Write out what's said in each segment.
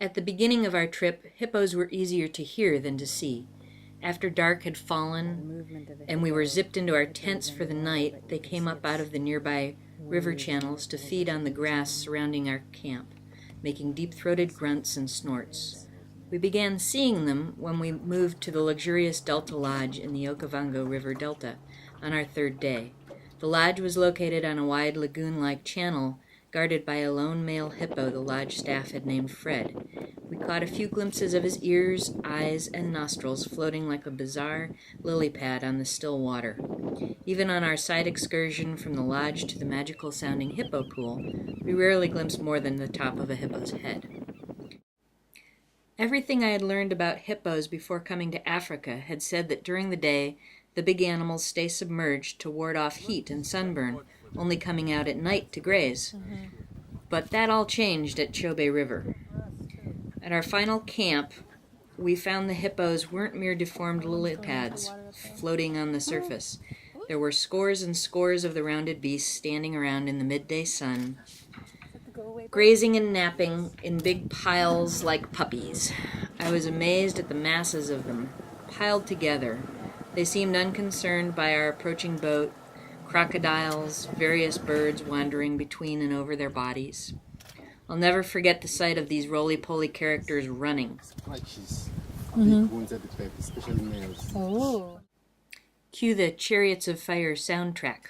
At the beginning of our trip, hippos were easier to hear than to see. After dark had fallen and we were zipped into our tents for the night, they came up out of the nearby river channels to feed on the grass surrounding our camp, making deep-throated grunts and snorts. We began seeing them when we moved to the luxurious Delta Lodge in the Okavango River Delta on our third day. The lodge was located on a wide lagoon-like channel guarded by a lone male hippo the lodge staff had named Fred. We caught a few glimpses of his ears, eyes, and nostrils floating like a bizarre lily pad on the still water. Even on our side excursion from the lodge to the magical-sounding hippo pool, we rarely glimpsed more than the top of a hippo's head. Everything I had learned about hippos before coming to Africa had said that during the day, the big animals stay submerged to ward off heat and sunburn, only coming out at night to graze. But that all changed at Chobe River. At our final camp, we found the hippos weren't mere deformed lily pads floating on the surface. There were scores and scores of the rounded beasts standing around in the midday sun, grazing and napping in big piles like puppies. I was amazed at the masses of them, piled together. They seemed unconcerned by our approaching boat, crocodiles, various birds wandering between and over their bodies. I'll never forget the sight of these roly-poly characters running. Oh. Cue the Chariots of Fire soundtrack.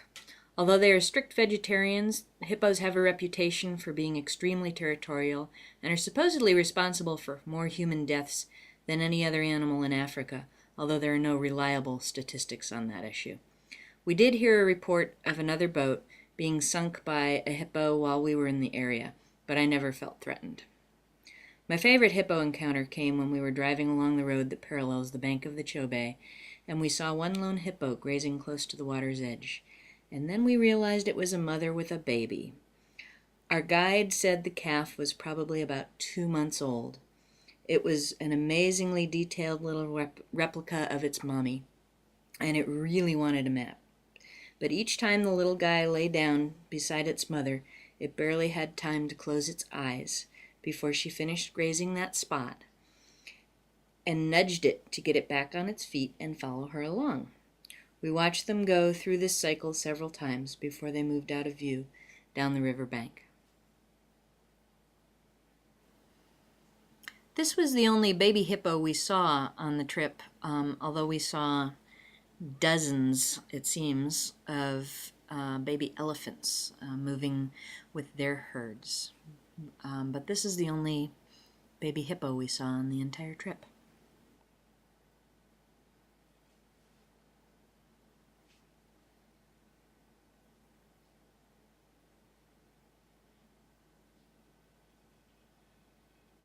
Although they are strict vegetarians, hippos have a reputation for being extremely territorial and are supposedly responsible for more human deaths than any other animal in Africa, although there are no reliable statistics on that issue. We did hear a report of another boat being sunk by a hippo while we were in the area, but I never felt threatened. My favorite hippo encounter came when we were driving along the road that parallels the bank of the Chobe, and we saw one lone hippo grazing close to the water's edge. And then we realized it was a mother with a baby. Our guide said the calf was probably about 2 months old. It was an amazingly detailed little replica of its mommy, and it really wanted a map. But each time the little guy lay down beside its mother, it barely had time to close its eyes before she finished grazing that spot and nudged it to get it back on its feet and follow her along. We watched them go through this cycle several times before they moved out of view down the river bank. This was the only baby hippo we saw on the trip, although we saw dozens, it seems, of baby elephants moving with their herds. But this is the only baby hippo we saw on the entire trip.